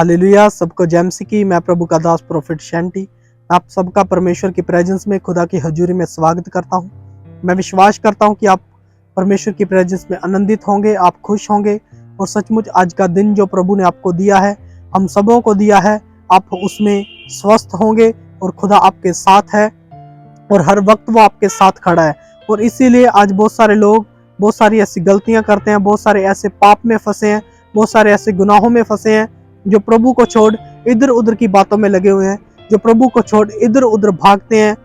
Hallelujah. सबको जय मसीह की। मैं प्रभु का दास प्रोफेट शैंटी आप सबका परमेश्वर की प्रेजेंस में, खुदा की हजूरी में स्वागत करता हूं। मैं विश्वास करता हूं कि आप परमेश्वर की प्रेजेंस में आनंदित होंगे, आप खुश होंगे और सचमुच आज का दिन जो प्रभु ने आपको दिया है, हम सबों को दिया है, आप उसमें स्वस्थ होंगे और खुदा आपके साथ है और हर वक्त वो आपके साथ खड़ा है। और इसीलिए आज बहुत सारे लोग बहुत सारी ऐसी गलतियां करते हैं, बहुत सारे ऐसे पाप में फंसे हैं, बहुत सारे ऐसे गुनाहों में फंसे हैं, जो प्रभु को छोड़ इधर उधर की बातों में लगे हुए हैं, जो प्रभु को छोड़ इधर उधर भागते हैं।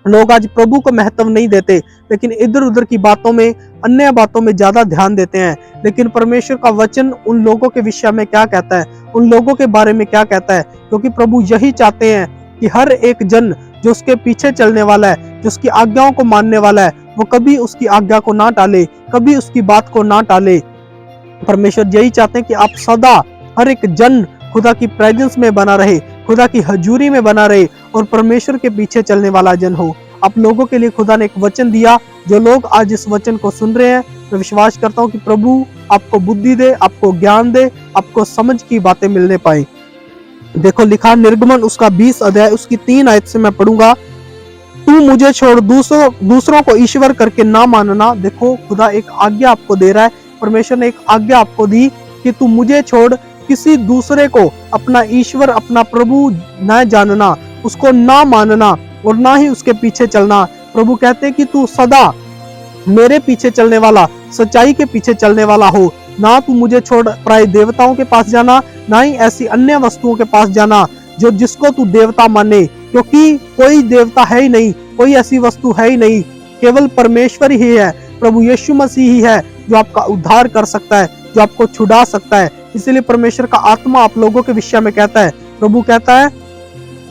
लोग आज प्रभु को महत्व नहीं देते, लेकिन इधर उधर की बातों में, अन्य बातों में ज्यादा ध्यान देते हैं। लेकिन परमेश्वर का वचन उन लोगों के विषय में क्या कहता है, उन लोगों के बारे में क्या कहता है? क्योंकि प्रभु यही चाहते हैं कि हर एक जन जो उसके पीछे चलने वाला है, जो उसकी आज्ञाओं को मानने वाला है, वो कभी उसकी आज्ञा को ना टाले, कभी उसकी बात को ना टाले। परमेश्वर यही चाहते हैं कि आप सदा हर एक जन खुदा की प्रेजेंस में बना रहे, खुदा की हजूरी में बना रहे और परमेश्वर के पीछे चलने वाला जन हो। आप लोगों के लिए खुदा ने एक वचन दिया, जो लोग आज इस वचन को सुन रहे हैं, मैं विश्वास करता हूं कि प्रभु आपको बुद्धि दे, आपको ज्ञान दे, आपको समझ की बातें मिलने पाए। देखो लिखा निर्गमन उसका 20 अध्याय उसकी 3 आयत से मैं पढ़ूंगा। तू मुझे छोड़ दूसरों को ईश्वर करके ना मानना। देखो खुदा एक आज्ञा आपको दे रहा है, परमेश्वर ने एक आज्ञा आपको दी कि तू मुझे छोड़ किसी दूसरे को अपना ईश्वर, अपना प्रभु न जानना, उसको ना मानना और ना ही उसके पीछे चलना। प्रभु कहते हैं कि तू सदा मेरे पीछे चलने वाला, सच्चाई के पीछे चलने वाला हो। ना तू मुझे छोड़ पराये देवताओं के पास जाना, ना ही ऐसी अन्य वस्तुओं के पास जाना जो जिसको तू देवता माने, क्योंकि कोई देवता है ही नहीं, कोई ऐसी वस्तु है ही नहीं, केवल परमेश्वर ही है, प्रभु यीशु मसीह ही है जो आपका उद्धार कर सकता है, जो आपको छुड़ा सकता है। इसलिए परमेश्वर का आत्मा आप लोगों के विषय में कहता है, प्रभु कहता है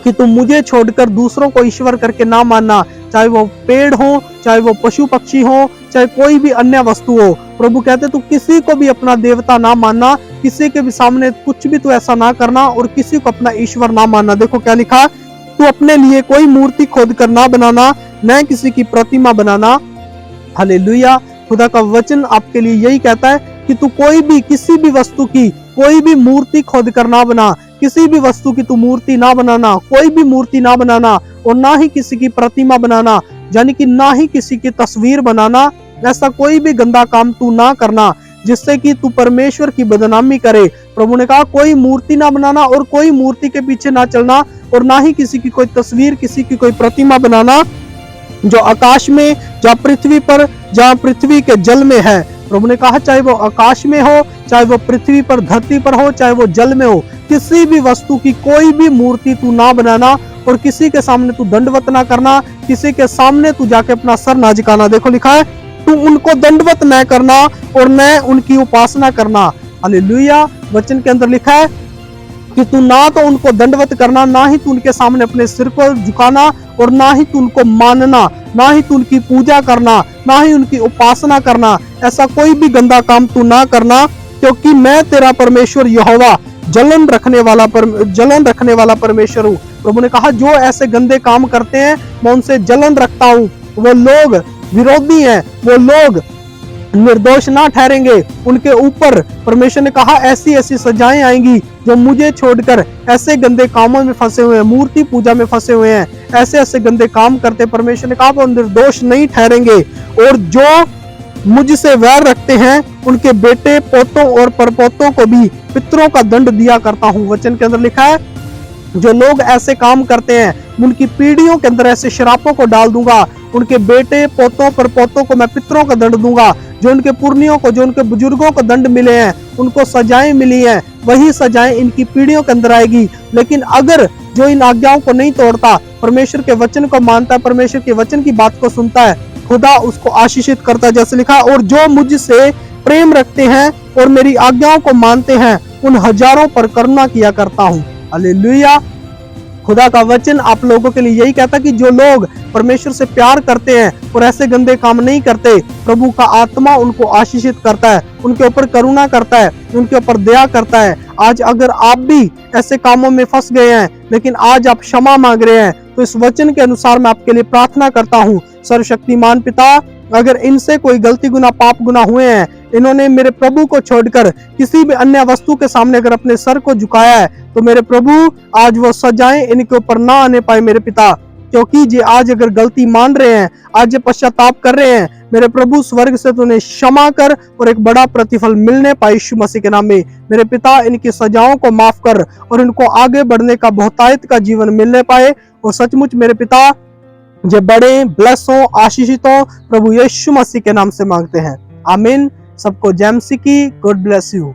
कि तुम मुझे छोड़कर दूसरों को ईश्वर करके ना मानना, चाहे वो पेड़ हो, चाहे वो पशु पक्षी हो, चाहे कोई भी अन्य वस्तु हो। प्रभु कहते तू किसी को भी अपना देवता ना मानना, किसी के भी सामने कुछ भी तू ऐसा ना करना और किसी को अपना ईश्वर ना मानना। देखो क्या लिखा, तू अपने लिए कोई मूर्ति खोद कर ना बनाना, न किसी की प्रतिमा बनाना। हालेलुया। खुदा का वचन आपके लिए यही कहता है कि तू कोई भी किसी भी वस्तु की कोई भी मूर्ति खोद कर ना बना, किसी भी वस्तु की तू मूर्ति ना बनाना, कोई भी मूर्ति ना बनाना और ना ही किसी की प्रतिमा बनाना, यानी कि ना ही किसी की तस्वीर बनाना। ऐसा कोई भी गंदा काम तू ना करना जिससे कि तू परमेश्वर की बदनामी करे। प्रभु ने कहा कोई मूर्ति ना बनाना और कोई मूर्ति के पीछे ना चलना और ना ही किसी की कोई तस्वीर, किसी की कोई प्रतिमा बनाना जो आकाश में, जहाँ पृथ्वी पर, जहाँ पृथ्वी के जल में है। प्रभु ने कहा चाहे वो आकाश में हो, चाहे वो पृथ्वी पर धरती पर हो, चाहे वो जल में हो, किसी भी वस्तु की कोई भी मूर्ति तू ना बनाना और किसी के सामने तू दंडवत ना करना, किसी के सामने तू जाके अपना सर ना झुकाना। देखो लिखा है तू उनको दंडवत न करना और न उनकी उपासना करना। हालेलुया। वचन के अंदर लिखा है कि तू ना तो उनको दंडवत करना, ना ही तू उनके सामने अपने सिर को झुकाना और ना ही तू उनको मानना, ना ही तू उनकी पूजा करना, ना ही उनकी उपासना करना। ऐसा कोई भी गंदा काम तू ना करना, क्योंकि मैं तेरा परमेश्वर यहोवा जलन रखने वाला परमेश्वर हूँ। प्रभु ने कहा जो ऐसे गंदे काम करते हैं मैं उनसे जलन रखता हूँ। वो लोग विरोधी हैं, वो लोग निर्दोष ना ठहरेंगे, उनके ऊपर परमेश्वर ने कहा ऐसी ऐसी सजाएं आएंगी जो मुझे छोड़कर ऐसे गंदे कामों में फंसे हुए हैं, मूर्ति पूजा में फंसे हुए हैं, ऐसे ऐसे गंदे काम करते। परमेश्वर ने कहा वो निर्दोष नहीं ठहरेंगे और जो मुझसे वैर रखते हैं उनके बेटे, पोतों और परपोतों को भी पितरों का दंड दिया करता हूँ। वचन के अंदर लिखा है जो लोग ऐसे काम करते हैं उनकी पीढ़ियों के अंदर ऐसे श्रापों को डाल दूंगा, उनके बेटे, पोतों, परपोतों को मैं पितरों का दंड दूंगा। जो उनके पुरनियों को, जो उनके बुजुर्गों को दंड मिले हैं, उनको सजाएं मिली हैं, वही सजाएं इनकी पीढ़ियों के अंदर आएगी। लेकिन अगर जो इन आज्ञाओं को नहीं तोड़ता, परमेश्वर के वचन को मानता है, परमेश्वर के वचन की बात को सुनता है, खुदा उसको आशीषित करता है। जैसे लिखा और जो मुझसे प्रेम रखते हैं और मेरी आज्ञाओं को मानते हैं उन हजारों पर करुणा किया करता हूँ। हालेलुया। खुदा का वचन आप लोगों के लिए यही कहता कि जो लोग परमेश्वर से प्यार करते हैं और ऐसे गंदे काम नहीं करते, प्रभु का आत्मा उनको आशीषित करता है, उनके ऊपर करुणा करता है, उनके ऊपर दया करता है। आज अगर आप भी ऐसे कामों में फंस गए हैं लेकिन आज आप क्षमा मांग रहे हैं, तो इस वचन के अनुसार मैं आपके लिए प्रार्थना करता हूँ। सर्वशक्तिमान पिता, अगर इनसे कोई गलती गुना पाप गुना हुए हैं, इन्होंने मेरे प्रभु को छोड़कर किसी भी अन्य वस्तु के सामने अगर अपने सर को झुकाया है, तो मेरे प्रभु आज वो सजाएं इनके ऊपर ना आने पाए मेरे पिता। क्योंकि जे आज अगर गलती मान रहे हैं, आज ये पश्चाताप कर रहे हैं, मेरे प्रभु स्वर्ग से तो उन्हें क्षमा कर और एक बड़ा प्रतिफल मिलने पाए यीशु मसीह के नाम में। मेरे पिता इनकी सजाओं को माफ कर और इनको आगे बढ़ने का बहुतायत का जीवन मिलने पाए। और सचमुच मेरे पिता जो बड़े ब्लेस हो, आशीषित हो, प्रभु यीशु मसीह के नाम से मांगते हैं, आमीन। सबको जय मसीह की। God bless you.